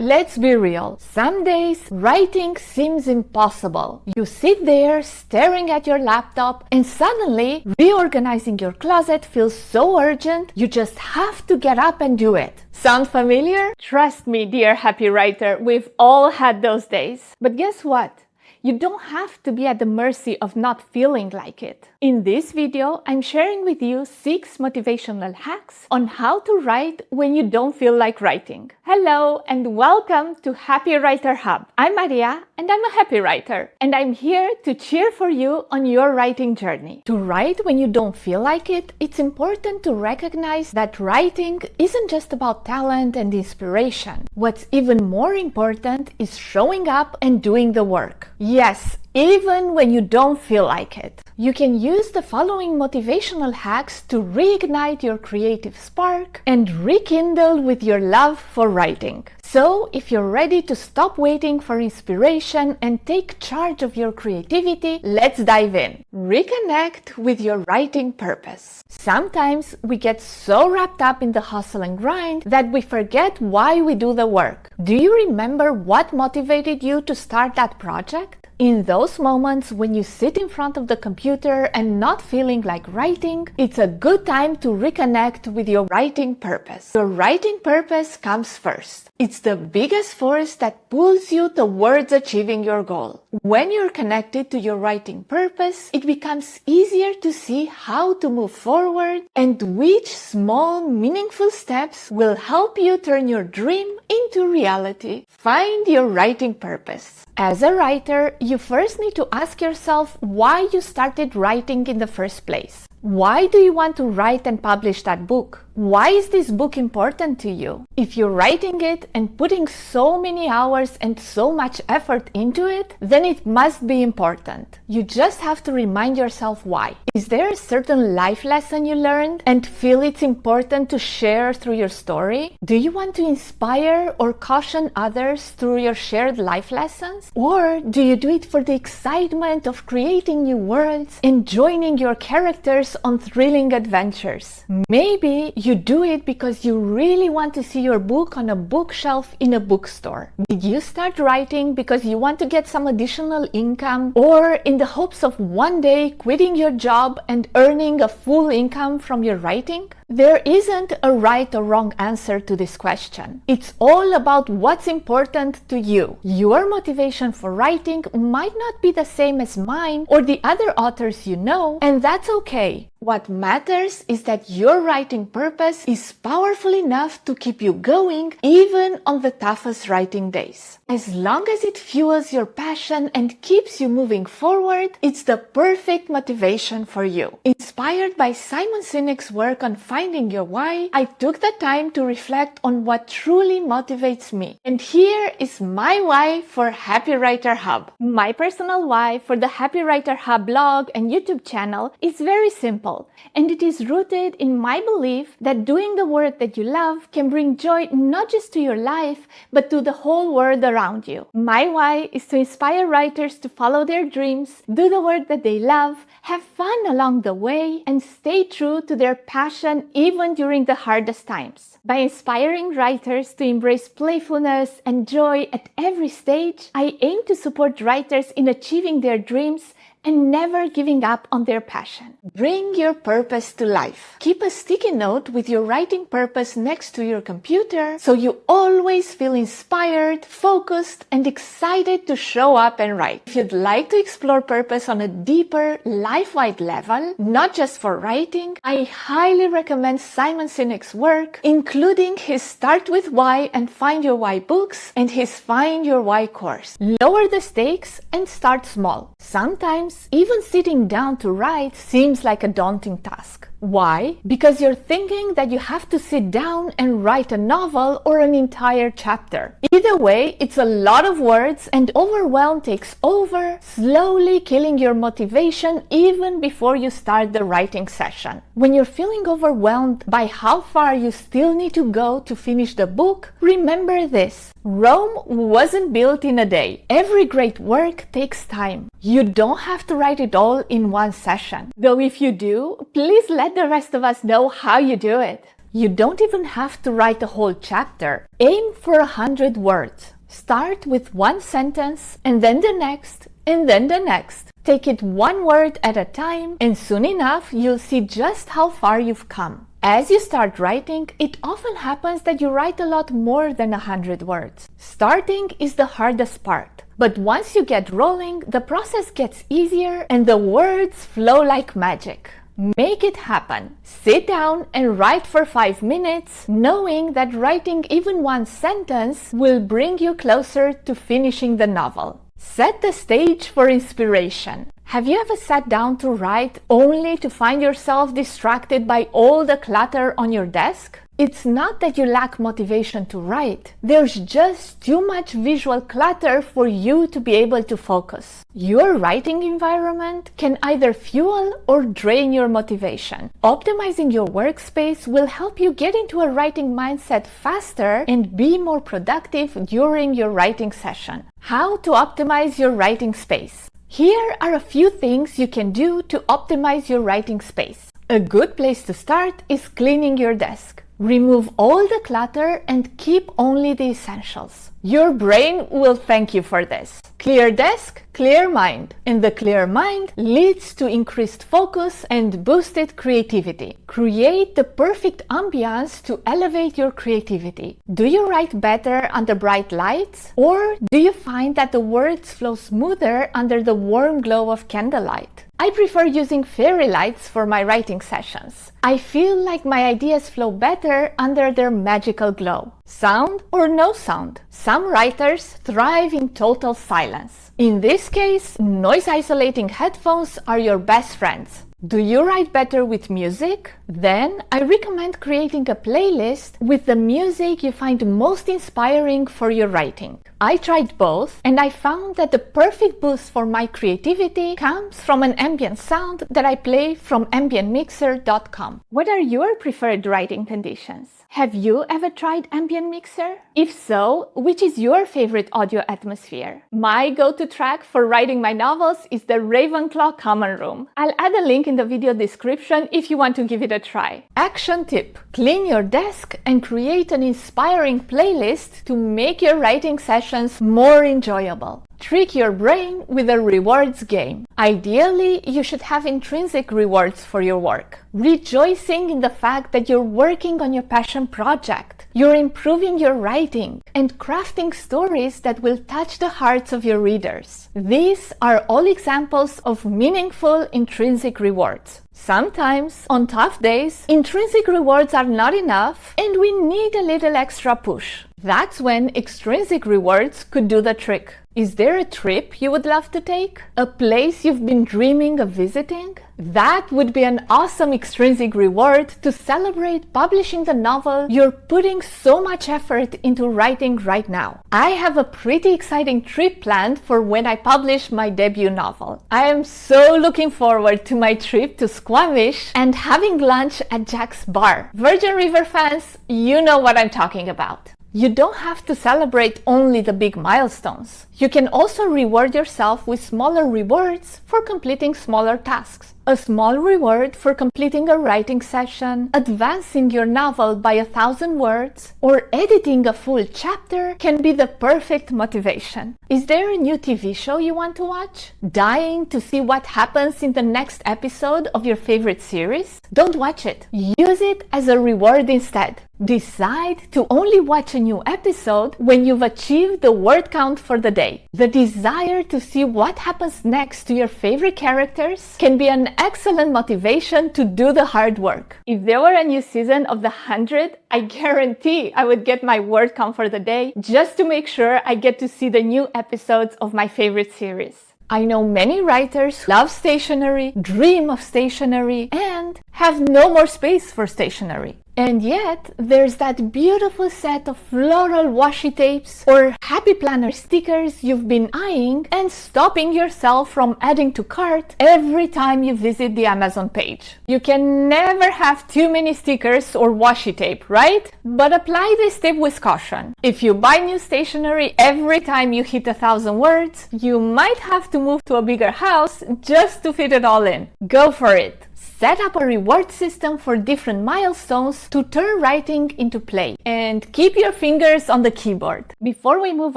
Let's be real. Some days, writing seems impossible. You sit there staring at your laptop and suddenly reorganizing your closet feels so urgent, you just have to get up and do it. Sound familiar? Trust me, dear happy writer, we've all had those days. But guess what? You don't have to be at the mercy of not feeling like it. In this video, I'm sharing with you 6 motivational hacks on how to write when you don't feel like writing. Hello and welcome to Happy Writer Hub. I'm Maria and I'm a happy writer, and I'm here to cheer for you on your writing journey. To write when you don't feel like it, it's important to recognize that writing isn't just about talent and inspiration. What's even more important is showing up and doing the work. Yes, even when you don't feel like it. You can use the following motivational hacks to reignite your creative spark and rekindle with your love for writing. So, if you're ready to stop waiting for inspiration and take charge of your creativity, let's dive in. Reconnect with your writing purpose. Sometimes we get so wrapped up in the hustle and grind that we forget why we do the work. Do you remember what motivated you to start that project? In those moments when you sit in front of the computer and not feeling like writing, it's a good time to reconnect with your writing purpose. Your writing purpose comes first. It's the biggest force that pulls you towards achieving your goal. When you're connected to your writing purpose, it becomes easier to see how to move forward and which small, meaningful steps will help you turn your dream into reality. Find your writing purpose. As a writer, you first need to ask yourself why you started writing in the first place. Why do you want to write and publish that book? Why is this book important to you? If you're writing it and putting so many hours and so much effort into it, then it must be important. You just have to remind yourself why. Is there a certain life lesson you learned and feel it's important to share through your story? Do you want to inspire or caution others through your shared life lessons? Or do you do it for the excitement of creating new worlds and joining your characters on thrilling adventures? Maybe you do it because you really want to see your book on a bookshelf in a bookstore. Did you start writing because you want to get some additional income, or in the hopes of one day quitting your job and earning a full income from your writing? There isn't a right or wrong answer to this question. It's all about what's important to you. Your motivation for writing might not be the same as mine or the other authors you know, and that's okay. What matters is that your writing purpose is powerful enough to keep you going even on the toughest writing days. As long as it fuels your passion and keeps you moving forward, it's the perfect motivation for you. Inspired by Simon Sinek's work on finding your why, I took the time to reflect on what truly motivates me. And here is my why for Happy Writer Hub. My personal why for the Happy Writer Hub blog and YouTube channel is very simple. And it is rooted in my belief that doing the work that you love can bring joy not just to your life, but to the whole world around you. My why is to inspire writers to follow their dreams, do the work that they love, have fun along the way, and stay true to their passion even during the hardest times. By inspiring writers to embrace playfulness and joy at every stage, I aim to support writers in achieving their dreams and never giving up on their passion. Bring your purpose to life. Keep a sticky note with your writing purpose next to your computer so you always feel inspired, focused, and excited to show up and write. If you'd like to explore purpose on a deeper, life-wide level, not just for writing, I highly recommend Simon Sinek's work, including his Start With Why and Find Your Why books and his Find Your Why course. Lower the stakes and start small. Sometimes even sitting down to write seems like a daunting task. Why? Because you're thinking that you have to sit down and write a novel or an entire chapter. Either way, it's a lot of words and overwhelm takes over, slowly killing your motivation even before you start the writing session. When you're feeling overwhelmed by how far you still need to go to finish the book, remember this: Rome wasn't built in a day. Every great work takes time. You don't have to write it all in one session. Though if you do, please let the rest of us know how you do it. You don't even have to write a whole chapter. Aim for 100 words. Start with one sentence and then the next and then the next. Take it one word at a time and soon enough you'll see just how far you've come. As you start writing, it often happens that you write a lot more than 100 words. Starting is the hardest part. But once you get rolling, the process gets easier and the words flow like magic. Make it happen. Sit down and write for 5 minutes, knowing that writing even one sentence will bring you closer to finishing the novel. Set the stage for inspiration. Have you ever sat down to write only to find yourself distracted by all the clutter on your desk? It's not that you lack motivation to write. There's just too much visual clutter for you to be able to focus. Your writing environment can either fuel or drain your motivation. Optimizing your workspace will help you get into a writing mindset faster and be more productive during your writing session. How to optimize your writing space? Here are a few things you can do to optimize your writing space. A good place to start is cleaning your desk. Remove all the clutter and keep only the essentials. Your brain will thank you for this. Clear desk, clear mind. And the clear mind leads to increased focus and boosted creativity. Create the perfect ambiance to elevate your creativity. Do you write better under bright lights? Or do you find that the words flow smoother under the warm glow of candlelight? I prefer using fairy lights for my writing sessions. I feel like my ideas flow better under their magical glow. Sound or no sound? Some writers thrive in total silence. In this case, noise-isolating headphones are your best friends. Do you write better with music? Then I recommend creating a playlist with the music you find most inspiring for your writing. I tried both and I found that the perfect boost for my creativity comes from an ambient sound that I play from ambientmixer.com. What are your preferred writing conditions? Have you ever tried Ambient Mixer? If so, which is your favorite audio atmosphere? My go-to track for writing my novels is the Ravenclaw Common Room. I'll add a link in the video description if you want to give it a try. Action tip: clean your desk and create an inspiring playlist to make your writing sessions more enjoyable. Trick your brain with a rewards game. Ideally, you should have intrinsic rewards for your work. Rejoicing in the fact that you're working on your passion project, you're improving your writing, and crafting stories that will touch the hearts of your readers. These are all examples of meaningful intrinsic rewards. Sometimes, on tough days, intrinsic rewards are not enough and we need a little extra push. That's when extrinsic rewards could do the trick. Is there a trip you would love to take? A place you've been dreaming of visiting? That would be an awesome extrinsic reward to celebrate publishing the novel you're putting so much effort into writing right now. I have a pretty exciting trip planned for when I publish my debut novel. I am so looking forward to my trip to Squamish and having lunch at Jack's Bar. Virgin River fans, you know what I'm talking about. You don't have to celebrate only the big milestones. You can also reward yourself with smaller rewards for completing smaller tasks. A small reward for completing a writing session, advancing your novel by 1,000 words, or editing a full chapter can be the perfect motivation. Is there a new TV show you want to watch? Dying to see what happens in the next episode of your favorite series? Don't watch it. Use it as a reward instead. Decide to only watch a new episode when you've achieved the word count for the day. The desire to see what happens next to your favorite characters can be an excellent motivation to do the hard work. If there were a new season of The 100, I guarantee I would get my word count for the day just to make sure I get to see the new episodes of my favorite series. I know many writers who love stationery, dream of stationery, and have no more space for stationery. And yet, there's that beautiful set of floral washi tapes or happy planner stickers you've been eyeing and stopping yourself from adding to cart every time you visit the Amazon page. You can never have too many stickers or washi tape, right? But apply this tip with caution. If you buy new stationery every time you hit 1,000 words, you might have to move to a bigger house just to fit it all in. Go for it! Set up a reward system for different milestones to turn writing into play. And keep your fingers on the keyboard. Before we move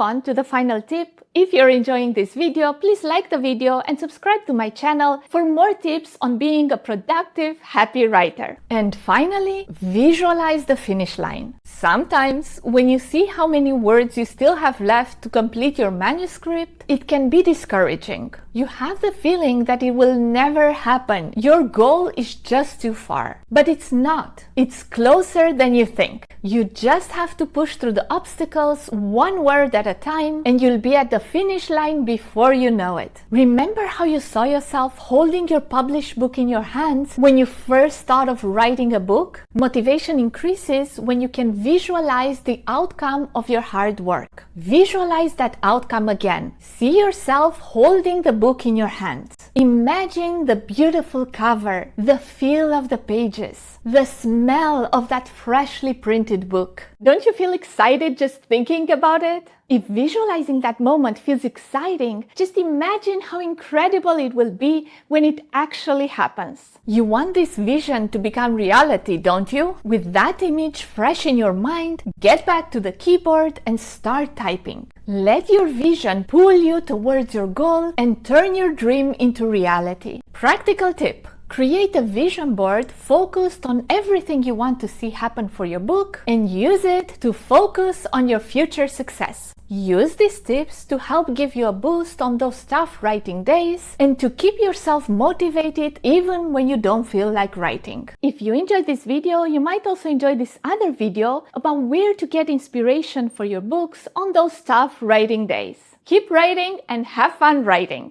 on to the final tip, if you're enjoying this video, please like the video and subscribe to my channel for more tips on being a productive, happy writer. And finally, visualize the finish line. Sometimes, when you see how many words you still have left to complete your manuscript, it can be discouraging. You have the feeling that it will never happen. Your goal is just too far. But it's not. It's closer than you think. You just have to push through the obstacles one word at a time, and you'll be at the finish line before you know it. Remember how you saw yourself holding your published book in your hands when you first thought of writing a book? Motivation increases when you can visualize the outcome of your hard work. Visualize that outcome again. See yourself holding the book in your hands. Imagine the beautiful cover, the feel of the pages, the smell of that freshly printed book. Don't you feel excited just thinking about it? If visualizing that moment feels exciting, just imagine how incredible it will be when it actually happens. You want this vision to become reality, don't you? With that image fresh in your mind, get back to the keyboard and start typing. Let your vision pull you towards your goal and turn your dream into reality. Practical tip. Create a vision board focused on everything you want to see happen for your book and use it to focus on your future success. Use these tips to help give you a boost on those tough writing days and to keep yourself motivated even when you don't feel like writing. If you enjoyed this video, you might also enjoy this other video about where to get inspiration for your books on those tough writing days. Keep writing and have fun writing!